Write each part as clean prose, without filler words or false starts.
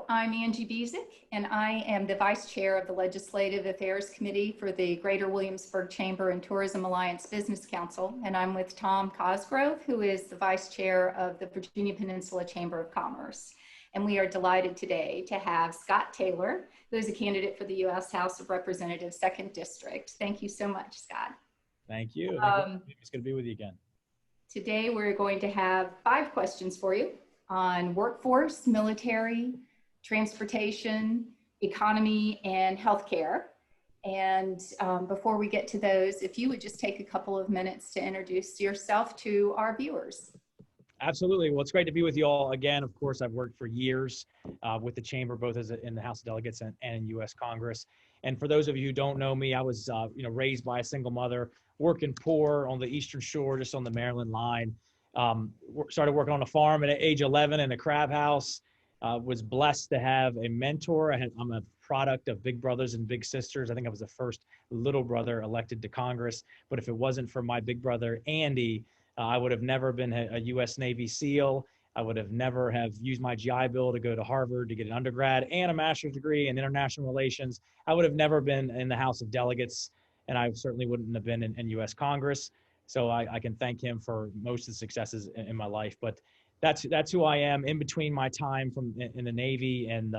I'm Angie Bezick, and I am the Vice Chair of the Legislative Affairs Committee for the Greater Williamsburg Chamber and Tourism Alliance Business Council, and I'm with Tom Cosgrove, who is the Vice Chair of the Virginia Peninsula Chamber of Commerce. And we are delighted today to have Scott Taylor, who is a candidate for the U.S. House of Representatives, 2nd District. Thank you so much, Scott. Thank you. It's good to be with you again. Today, we're going to have 5 questions for you on workforce, military, transportation, economy, and healthcare. And before we get to those, if you would just take a couple of minutes to introduce yourself to our viewers. Absolutely. Well, it's great to be with you all again. Of course, I've worked for years with the Chamber, both as in the House of Delegates and in U.S. Congress. And for those of you who don't know me, I was raised by a single mother, working poor on the Eastern Shore, just on the Maryland line. Started working on a farm at age 11 in a crab house. Was blessed to have a mentor. I'm a product of big brothers and big sisters. I think I was the first little brother elected to Congress. But if it wasn't for my big brother, Andy, I would have never been a U.S. Navy SEAL. I would have never have used my GI Bill to go to Harvard to get an undergrad and a master's degree in international relations. I would have never been in the House of Delegates, and I certainly wouldn't have been in U.S. Congress. So I can thank him for most of the successes in my life. But that's who I am. In between my time in the Navy and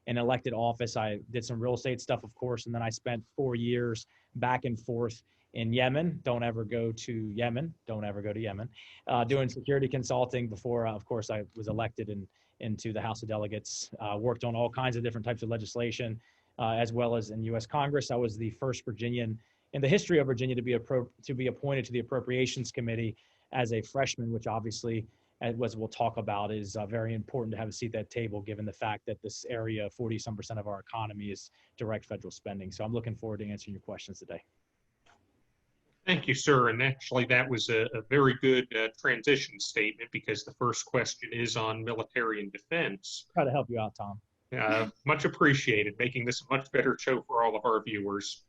in elected office, I did some real estate stuff, of course, and then I spent 4 years back and forth in Yemen. Don't ever go to Yemen. Don't ever go to Yemen. Doing security consulting before, of course, I was elected into the House of Delegates. Worked on all kinds of different types of legislation, as well as in U.S. Congress. I was the first Virginian in the history of Virginia to be appointed to the Appropriations Committee as a freshman, which obviously, as we'll talk about, is very important to have a seat at that table, given the fact that this area, 40-some% of our economy, is direct federal spending. So I'm looking forward to answering your questions today. Thank you, sir. And actually, that was a very good transition statement, because the first question is on military and defense. Try to help you out, Tom. Much appreciated, making this a much better show for all of our viewers.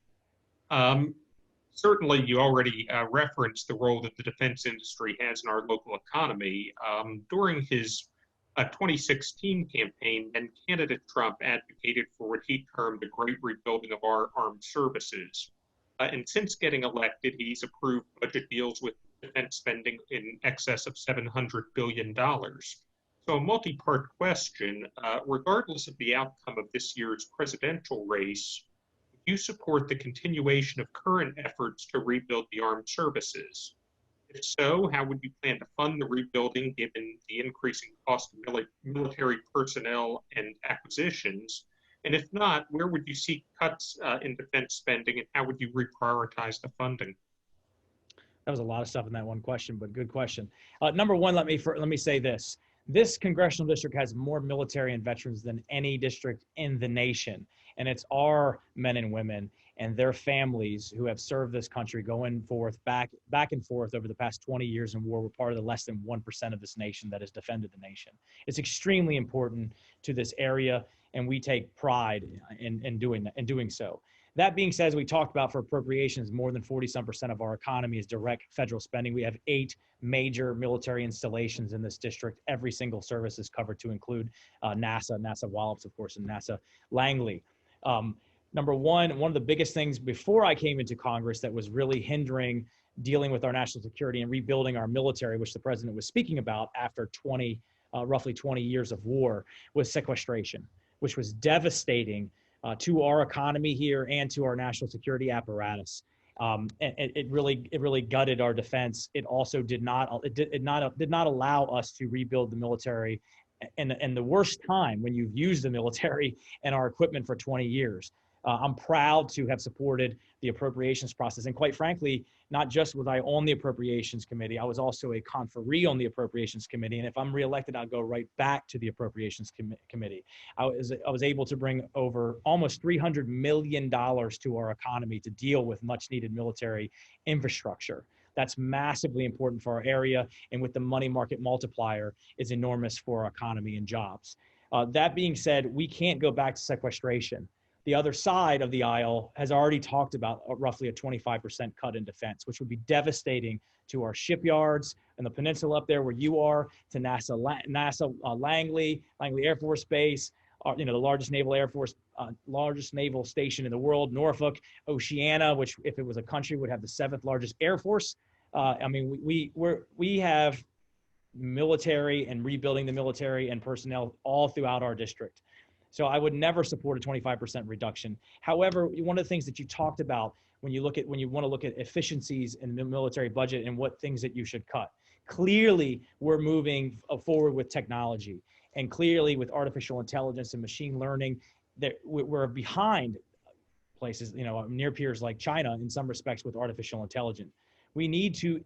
Certainly, you already referenced the role that the defense industry has in our local economy. During his 2016 campaign, then candidate Trump advocated for what he termed the great rebuilding of our armed services. And since getting elected, he's approved budget deals with defense spending in excess of $700 billion. So a multi-part question, regardless of the outcome of this year's presidential race, do you support the continuation of current efforts to rebuild the armed services? If so, how would you plan to fund the rebuilding given the increasing cost of military personnel and acquisitions? And if not, where would you seek cuts in defense spending, and how would you reprioritize the funding? That was a lot of stuff in that one question, but good question. Number one, let me say this. This congressional district has more military and veterans than any district in the nation. And it's our men and women and their families who have served this country going forth, back and forth over the past 20 years in war. We're part of the less than 1% of this nation that has defended the nation. It's extremely important to this area, and we take pride in doing so. That being said, as we talked about, for appropriations, more than 40-some% of our economy is direct federal spending. We have 8 major military installations in this district. Every single service is covered, to include NASA Wallops, of course, and NASA Langley. Number one of the biggest things before I came into Congress that was really hindering dealing with our national security and rebuilding our military, which the president was speaking about after roughly 20 years of war, was sequestration, which was devastating to our economy here and to our national security apparatus. And it really gutted our defense. It also did not allow us to rebuild the military and the worst time when you've used the military and our equipment for 20 years. I'm proud to have supported the appropriations process. And quite frankly, not just was I on the Appropriations Committee, I was also a conferee on the Appropriations Committee. And if I'm reelected, I'll go right back to the Appropriations Committee. I was able to bring over almost $300 million to our economy to deal with much needed military infrastructure. That's massively important for our area, and with the money market multiplier, is enormous for our economy and jobs. That being said, we can't go back to sequestration. The other side of the aisle has already talked about roughly a 25% cut in defense, which would be devastating to our shipyards and the peninsula up there where you are, to NASA Langley Air Force Base, the largest largest naval station in the world, Norfolk, Oceana, which if it was a country would have the 7th largest air force. I mean, we have military and rebuilding the military and personnel all throughout our district. So I would never support a 25% reduction. However, one of the things that you talked about when you want to look at efficiencies in the military budget and what things that you should cut. Clearly, we're moving forward with technology, and clearly with artificial intelligence and machine learning, that we're behind places, near peers like China in some respects with artificial intelligence. We need to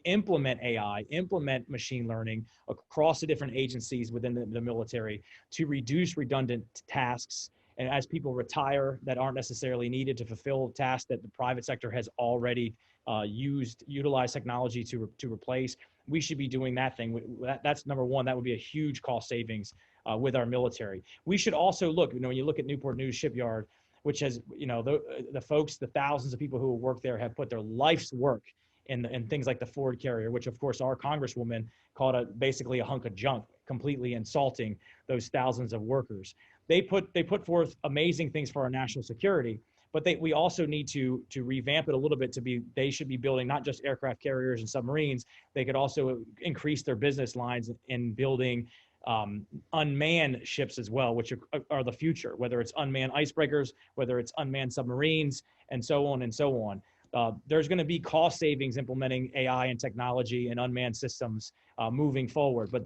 implement AI, implement machine learning across the different agencies within the military to reduce redundant tasks. And as people retire that aren't necessarily needed to fulfill tasks that the private sector has already utilized technology to replace, we should be doing that thing. That's number one. That would be a huge cost savings with our military. We should also look, when you look at Newport News Shipyard, which has, the folks, the thousands of people who work there have put their life's work in things like the Ford carrier, which of course our congresswoman called basically a hunk of junk, completely insulting those thousands of workers. They put forth amazing things for our national security, but we also need to revamp it a little bit they should be building not just aircraft carriers and submarines. They could also increase their business lines in building unmanned ships as well, which are the future, whether it's unmanned icebreakers, whether it's unmanned submarines, and so on and so on. There's going to be cost savings implementing AI and technology and unmanned systems moving forward. But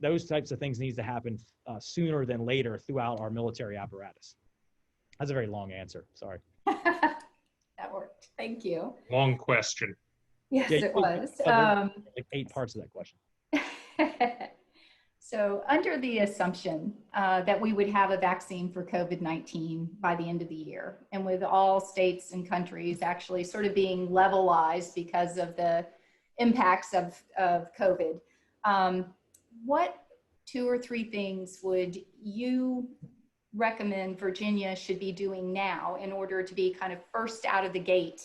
those types of things needs to happen sooner than later throughout our military apparatus. That's a very long answer. Sorry. That worked. Thank you. Long question. Yes, Yeah, it was. Like 8 parts of that question. So under the assumption that we would have a vaccine for COVID-19 by the end of the year, and with all states and countries actually sort of being levelized because of the impacts of COVID, what 2 or 3 things would you recommend Virginia should be doing now in order to be kind of first out of the gate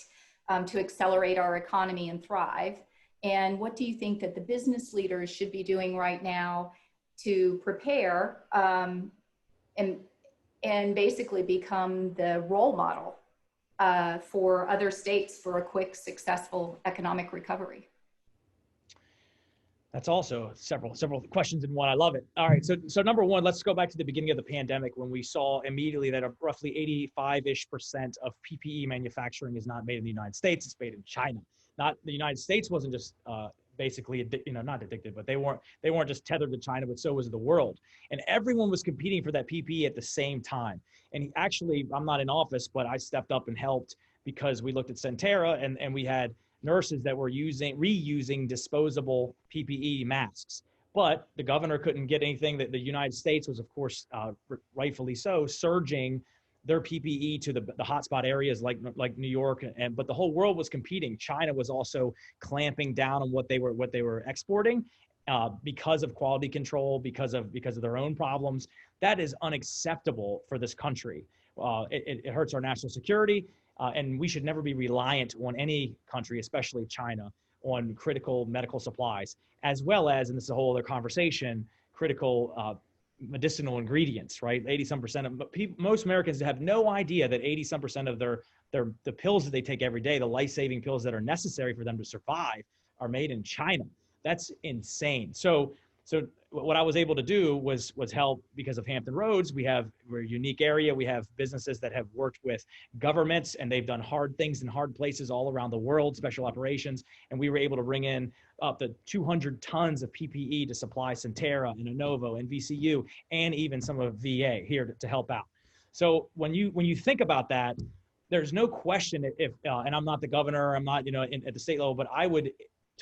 to accelerate our economy and thrive? And what do you think that the business leaders should be doing right now to prepare and basically become the role model for other states for a quick, successful economic recovery? That's also several questions in one. I love it. All right. So number one, let's go back to the beginning of the pandemic when we saw immediately that roughly 85% of PPE manufacturing is not made in the United States. It's made in China. Not the United States wasn't just basically, not addicted, but they weren't just tethered to China, but so was the world. And everyone was competing for that PPE at the same time. And actually, I'm not in office, but I stepped up and helped because we looked at Centera and we had nurses that were reusing disposable PPE masks. But the governor couldn't get anything. That the United States was, of course, rightfully so, surging their PPE to the hotspot areas like New York, but the whole world was competing. China was also clamping down on what they were exporting because of quality control, because of their own problems. That is unacceptable for this country. It hurts our national security, and we should never be reliant on any country, especially China, on critical medical supplies, as well as, and this is a whole other conversation, critical medicinal ingredients, right? 80-some% of most Americans have no idea that 80-some% of the pills that they take every day, the life-saving pills that are necessary for them to survive, are made in China. That's insane. So what I was able to do was help because of Hampton Roads. We're a unique area. We have businesses that have worked with governments, and they've done hard things in hard places all around the world, special operations. And we were able to bring in up to 200 tons of PPE to supply Centera and Innovo and VCU and even some of VA here to help out. So when you think about that, there's no question if and I'm not the governor, I'm not at the state level, but I would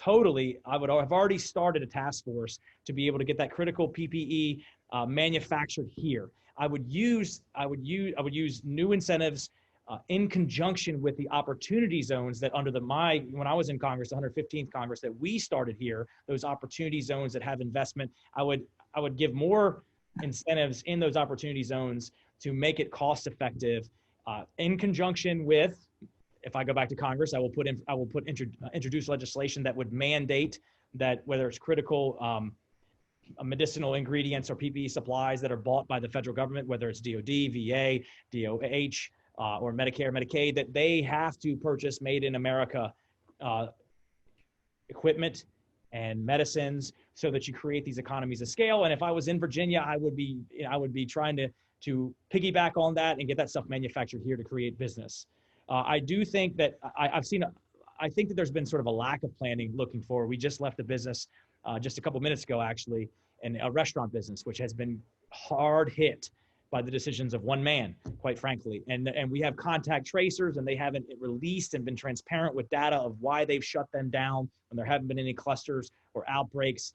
have already started a task force to be able to get that critical PPE manufactured here. I would use new incentives in conjunction with the opportunity zones that when I was in Congress, the 115th Congress, that we started here, those opportunity zones that have investment. I would give more incentives in those opportunity zones to make it cost effective in conjunction with, if I go back to Congress, I will introduce legislation that would mandate that whether it's critical medicinal ingredients or PPE supplies that are bought by the federal government, whether it's DOD, VA, DOH, or Medicare, Medicaid, that they have to purchase made in America equipment and medicines so that you create these economies of scale. And if I was in Virginia, I would be trying to piggyback on that and get that stuff manufactured here to create business. I do think that I think that there's been sort of a lack of planning looking forward. We just left the business just a couple minutes ago, actually, in a restaurant business, which has been hard hit by the decisions of one man, quite frankly. And we have contact tracers, and they haven't released and been transparent with data of why they've shut them down when there haven't been any clusters or outbreaks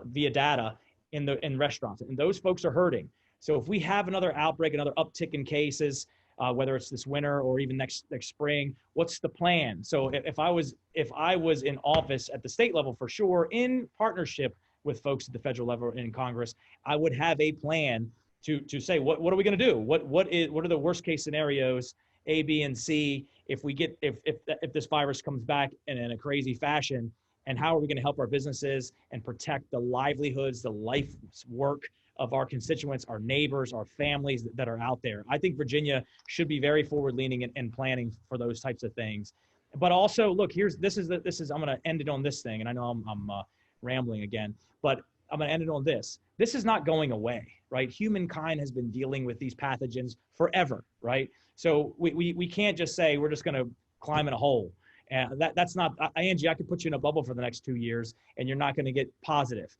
via data in restaurants. And those folks are hurting. So if we have another outbreak, another uptick in cases, whether it's this winter or even next spring, what's the plan? So if I was in office at the state level, for sure, in partnership with folks at the federal level in Congress, I would have a plan to say, what are we going to do? What are the worst case scenarios, A, B, and C, if this virus comes back in a crazy fashion, and how are we going to help our businesses and protect the livelihoods, the life's work of our constituents, our neighbors, our families that are out there. I think Virginia should be very forward-leaning and planning for those types of things. But also, look, I'm going to end it on this thing, and I know I'm rambling again, but I'm going to end it on this. This is not going away, right? Humankind has been dealing with these pathogens forever, right? So we can't just say we're just going to climb in a hole. And that's not, Angie, I could put you in a bubble for the next 2 years and you're not going to get positive.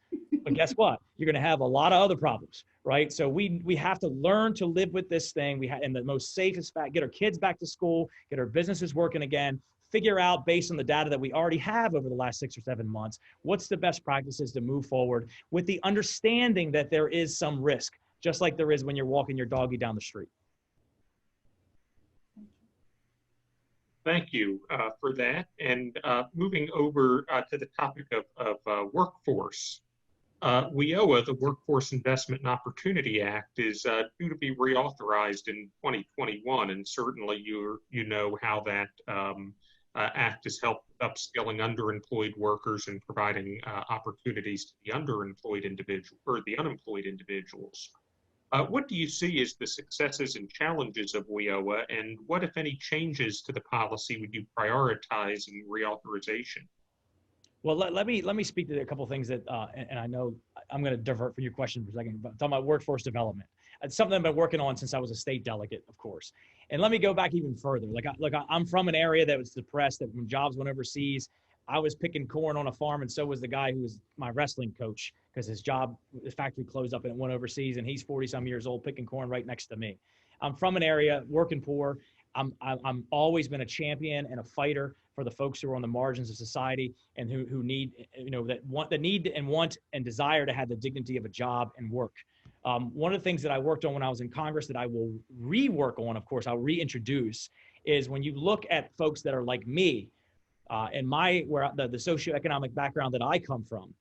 But guess what? You're going to have a lot of other problems, right? So we have to learn to live with this thing. In the most safest fact, get our kids back to school, get our businesses working again, figure out based on the data that we already have over the last 6 or 7 months, what's the best practices to move forward with the understanding that there is some risk, just like there is when you're walking your doggy down the street. Thank you for that. And moving over to the topic of workforce, WIOA, the Workforce Investment and Opportunity Act, is due to be reauthorized in 2021, and certainly you know how that act has helped upskilling underemployed workers and providing opportunities to the underemployed individual or the unemployed individuals. What do you see as the successes and challenges of WIOA, and what, if any, changes to the policy would you prioritize in reauthorization? Well, let me speak to a couple of things that, and I know I'm going to divert from your question for a second, but talking about workforce development. It's something I've been working on since I was a state delegate, of course. And let me go back even further. I'm from an area that was depressed, that when jobs went overseas, I was picking corn on a farm, and so was the guy who was my wrestling coach, because his factory closed up and it went overseas, and he's 40-some years old picking corn right next to me. I'm from an area, working poor. I'm always been a champion and a fighter for the folks who are on the margins of society and who need, that need and want and desire to have the dignity of a job and work. One of the things that I worked on when I was in Congress that I will rework on, of course, I'll reintroduce, is when you look at folks that are like me, and the socioeconomic background that I come from,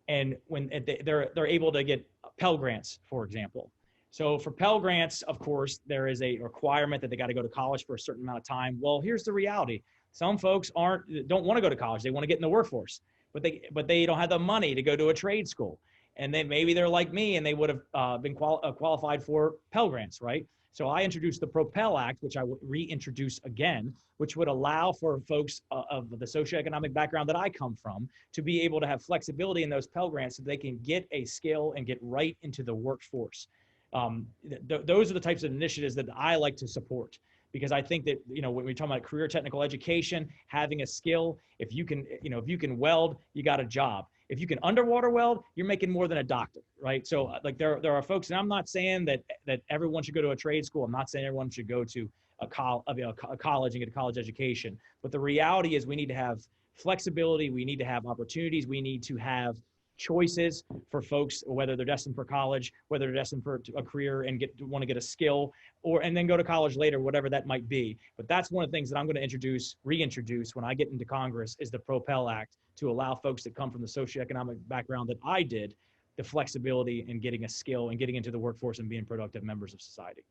and when they're able to get Pell Grants, for example. So for Pell Grants, of course, there is a requirement that they got to go to college for a certain amount of time. Well, here's the reality: some folks don't want to go to college; they want to get in the workforce, but they don't have the money to go to a trade school, and then maybe they're like me and they would have been qualified for Pell Grants, right? So I introduced the Propel Act, which I will reintroduce again, which would allow for folks of the socioeconomic background that I come from to be able to have flexibility in those Pell Grants so they can get a skill and get right into the workforce. Those are the types of initiatives that I like to support, because I think that, when we talk about career technical education, having a skill, if you can weld, you got a job. If you can underwater weld, you're making more than a doctor, right? So there are folks, and I'm not saying that everyone should go to a trade school. I'm not saying everyone should go to a college and get a college education. But the reality is we need to have flexibility. We need to have opportunities. We need to have choices for folks, whether they're destined for college, whether they're destined for a career and want to get a skill, and then go to college later, whatever that might be. But that's one of the things that I'm going to reintroduce when I get into Congress, is the Propel Act, to allow folks that come from the socioeconomic background that I did the flexibility in getting a skill and getting into the workforce and being productive members of society.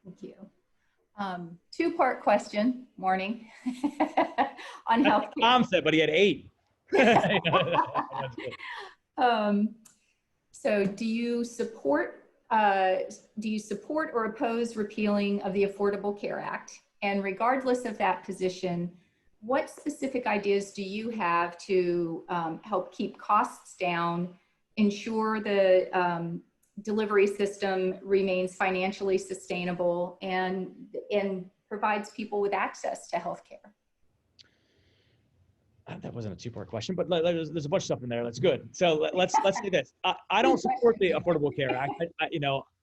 Thank you. Two-part question, morning, on healthcare. Tom said, but he had 8. That's good. So do you support or oppose repealing of the Affordable Care Act? And regardless of that position, what specific ideas do you have to help keep costs down, ensure the delivery system remains financially sustainable, and provides people with access to healthcare? That wasn't a two-part question, but there's a bunch of stuff in there. That's good. So let's say this. I don't support the Affordable Care Act.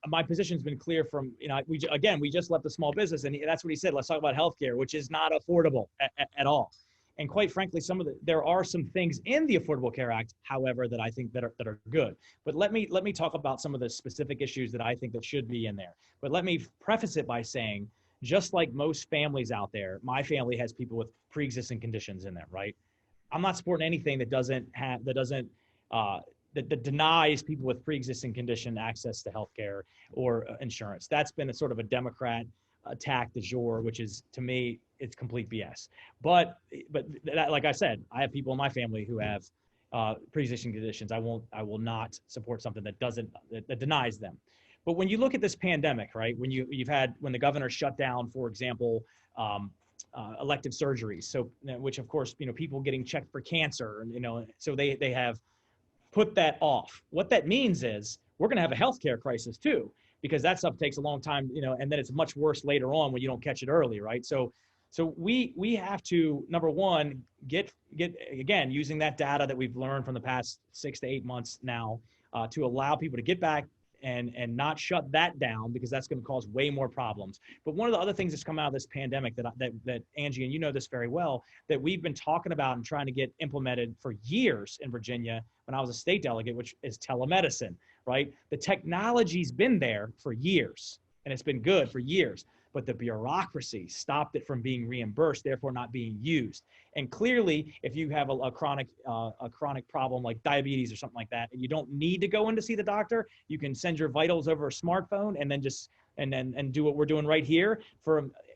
My position's been clear from, we just left the small business, and that's what he said. Let's talk about healthcare, which is not affordable at all. And quite frankly, there are some things in the Affordable Care Act, however, that I think that are good. But let me talk about some of the specific issues that I think that should be in there. But let me preface it by saying, just like most families out there, my family has people with pre-existing conditions in there, right? I'm not supporting anything that denies people with pre-existing condition access to healthcare or insurance. That's been a sort of a Democrat attack du jour, which is, to me, it's complete BS. But like I said, I have people in my family who have pre-existing conditions. I will not support something that denies them. But when you look at this pandemic, right? When the governor shut down, for example, elective surgeries. So, which of course, people getting checked for cancer, and, so they have put that off. What that means is we're going to have a healthcare crisis too, because that stuff takes a long time, and then it's much worse later on when you don't catch it early, right? So we have to, number one, get again, using that data that we've learned from the past 6 to 8 months now, to allow people to get back and not shut that down, because that's going to cause way more problems. But one of the other things that's come out of this pandemic that Angie, and you know this very well, that we've been talking about and trying to get implemented for years in Virginia when I was a state delegate, which is telemedicine, right? The technology's been there for years, and it's been good for years, but the bureaucracy stopped it from being reimbursed, therefore not being used. And clearly, if you have a chronic problem like diabetes or something like that, and you don't need to go in to see the doctor, you can send your vitals over a smartphone and then and do what we're doing right here.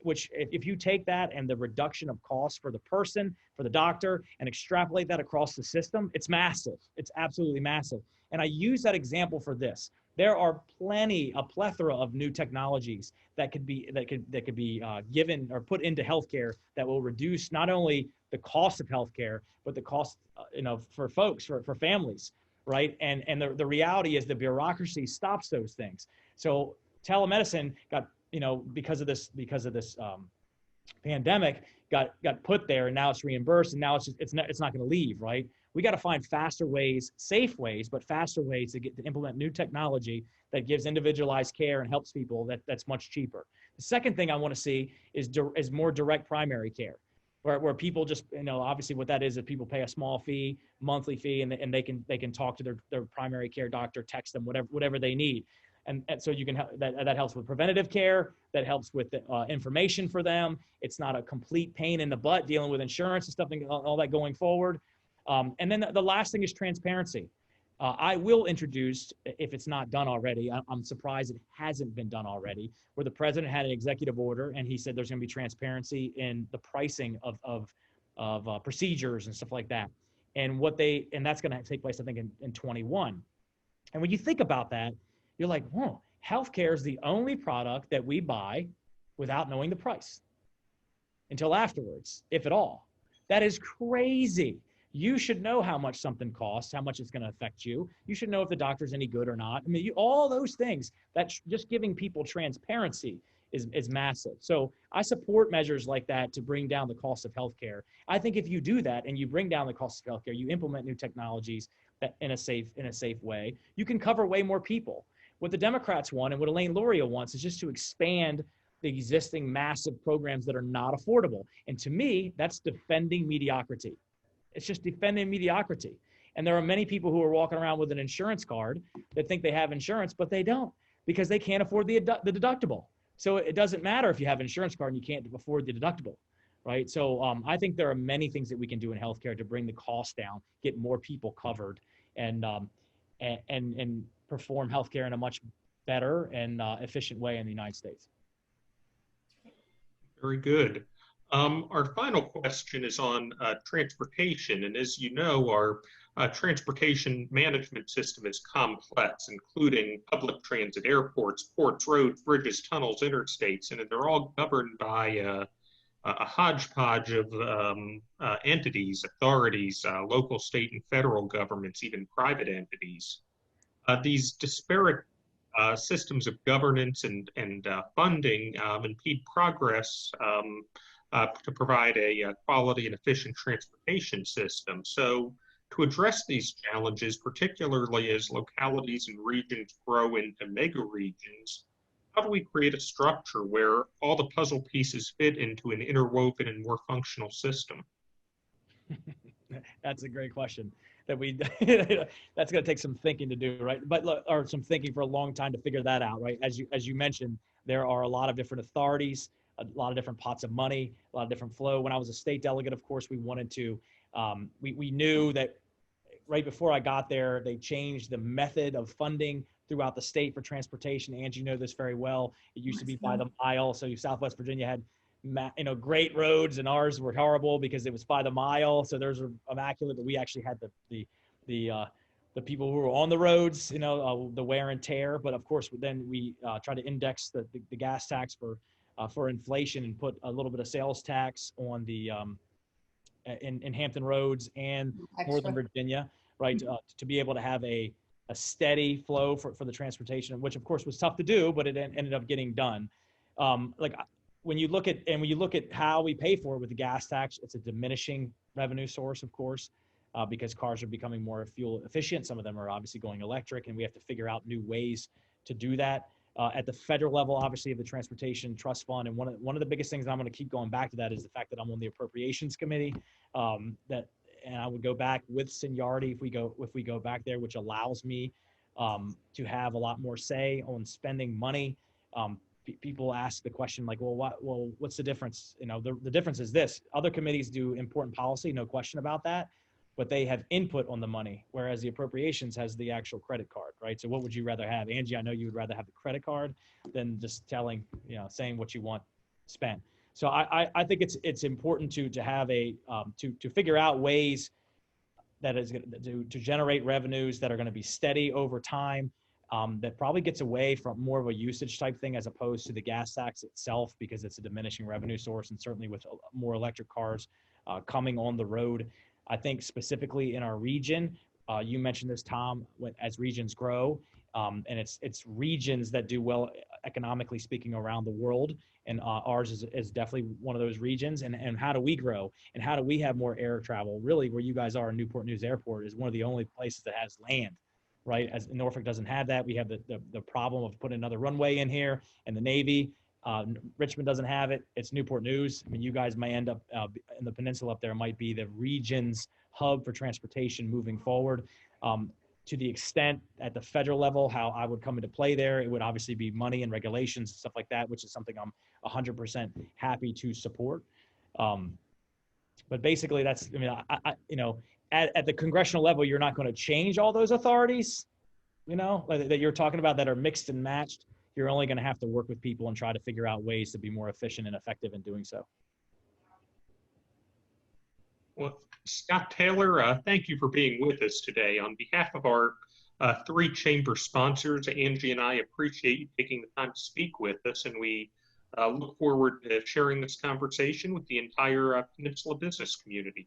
Which, if you take that and the reduction of costs for the person, for the doctor, and extrapolate that across the system, it's massive. It's absolutely massive. And I use that example for this. There are a plethora of new technologies that could be given or put into healthcare that will reduce not only the cost of healthcare, but the cost, for folks, for families, right? And the reality is the bureaucracy stops those things. So telemedicine got, because of this pandemic, got put there, and now it's reimbursed, and now it's not going to leave, right? We got to find faster ways, safe ways, but faster ways to implement new technology that gives individualized care and helps people that's much cheaper. The second thing I want to see is more direct primary care, where people just, obviously what that is people pay a small fee, monthly fee, and they can talk to their primary care doctor, text them, whatever they need. And so you can that helps with preventative care, that helps with information for them. It's not a complete pain in the butt dealing with insurance and stuff, all that going forward. And then the last thing is transparency. I will introduce, if it's not done already, I'm surprised it hasn't been done already, where the president had an executive order and he said there's going to be transparency in the pricing of procedures and stuff like that. And that's going to take place, I think, in 21. And when you think about that, you're like, whoa, healthcare is the only product that we buy without knowing the price until afterwards, if at all. That is crazy. You should know how much something costs, how much it's going to affect you. You should know if the doctor's any good or not. I mean, all those things, that just giving people transparency is massive. So I support measures like that to bring down the cost of healthcare. I think if you do that and you bring down the cost of healthcare, you implement new technologies that in a safe way, you can cover way more people. What the Democrats want and what Elaine Luria wants is just to expand the existing massive programs that are not affordable. And to me, that's defending mediocrity. It's just defending mediocrity. And there are many people who are walking around with an insurance card that think they have insurance, but they don't, because they can't afford the deductible. So it doesn't matter if you have an insurance card and you can't afford the deductible, right? So I think there are many things that we can do in healthcare to bring the cost down, get more people covered, and perform healthcare in a much better and efficient way in the United States. Very good. Our final question is on transportation. And as you know, our transportation management system is complex, including public transit, airports, ports, roads, bridges, tunnels, interstates, and they're all governed by a hodgepodge of entities, authorities, local, state, and federal governments, even private entities. These disparate systems of governance and funding impede progress to provide a quality and efficient transportation system. So to address these challenges, particularly as localities and regions grow into mega regions, how do we create a structure where all the puzzle pieces fit into an interwoven and more functional system? That's a great question that we that's going to take some thinking to do, right? But or some thinking for a long time to figure that out, right? As you mentioned, there are a lot of different authorities, a lot of different pots of money, a lot of different flow. When I was a state delegate, of course, we wanted to we knew that right before I got there, they changed the method of funding throughout the state for transportation. Angie, you know this very well. It used to be by the mile. So Southwest Virginia had great roads, and ours were horrible because it was by the mile. So theirs were immaculate, but we actually had the people who were on the roads, the wear and tear. But of course, then we try to index the gas tax for inflation and put a little bit of sales tax on the in Hampton Roads and Northern Virginia, right? To be able to have a steady flow for the transportation, which of course was tough to do, but it ended up getting done. When you look at how we pay for it with the gas tax, it's a diminishing revenue source, of course, because cars are becoming more fuel efficient. Some of them are obviously going electric, and we have to figure out new ways to do that. At the federal level, obviously, of the Transportation Trust Fund, and one of the biggest things, and I'm going to keep going back to that, is the fact that I'm on the Appropriations Committee. And I would go back with seniority if we go back there, which allows me to have a lot more say on spending money. People ask the question like, what's the difference? The difference is this: other committees do important policy, no question about that, but they have input on the money, whereas the appropriations has the actual credit card, right? So what would you rather have? Angie, I know you would rather have the credit card than just saying what you want spent. So I think it's important to have to figure out ways that is going to generate revenues that are going to be steady over time. That probably gets away from more of a usage type thing as opposed to the gas tax itself, because it's a diminishing revenue source, and certainly with more electric cars coming on the road. I think specifically in our region, you mentioned this, Tom, as regions grow, and it's regions that do well economically speaking around the world, and ours is definitely one of those regions. And how do we grow, and how do we have more air travel? Really, where you guys are in Newport News Airport is one of the only places that has land, right? As Norfolk doesn't have that. We have the problem of putting another runway in here, and the Navy. Richmond doesn't have it. It's Newport News. I mean, you guys may end up in the peninsula up there might be the region's hub for transportation moving forward. To the extent at the federal level, how I would come into play there, it would obviously be money and regulations and stuff like that, which is something I'm 100% happy to support. But basically, that's, at the congressional level, you're not going to change all those authorities, that you're talking about that are mixed and matched. You're only going to have to work with people and try to figure out ways to be more efficient and effective in doing so. Well, Scott Taylor, thank you for being with us today. On behalf of our three chamber sponsors, Angie and I appreciate you taking the time to speak with us, and we look forward to sharing this conversation with the entire Peninsula business community.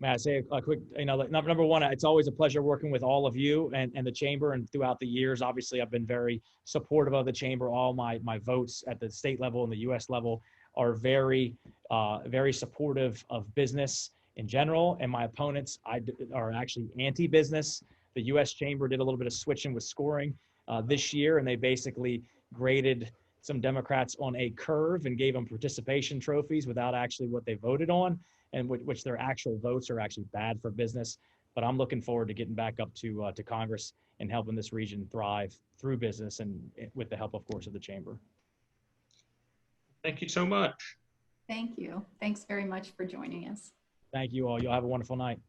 May I say a quick, number one, it's always a pleasure working with all of you and the chamber, and throughout the years, obviously, I've been very supportive of the chamber. All my votes at the state level and the U.S. level are very, very supportive of business in general, and my opponents are actually anti-business. The U.S. chamber did a little bit of switching with scoring this year, and they basically graded some Democrats on a curve and gave them participation trophies without actually what they voted on, and which their actual votes are actually bad for business. But I'm looking forward to getting back up to Congress and helping this region thrive through business, and with the help, of course, of the chamber. Thank you so much. Thank you. Thanks very much for joining us. Thank you all. You'll have a wonderful night.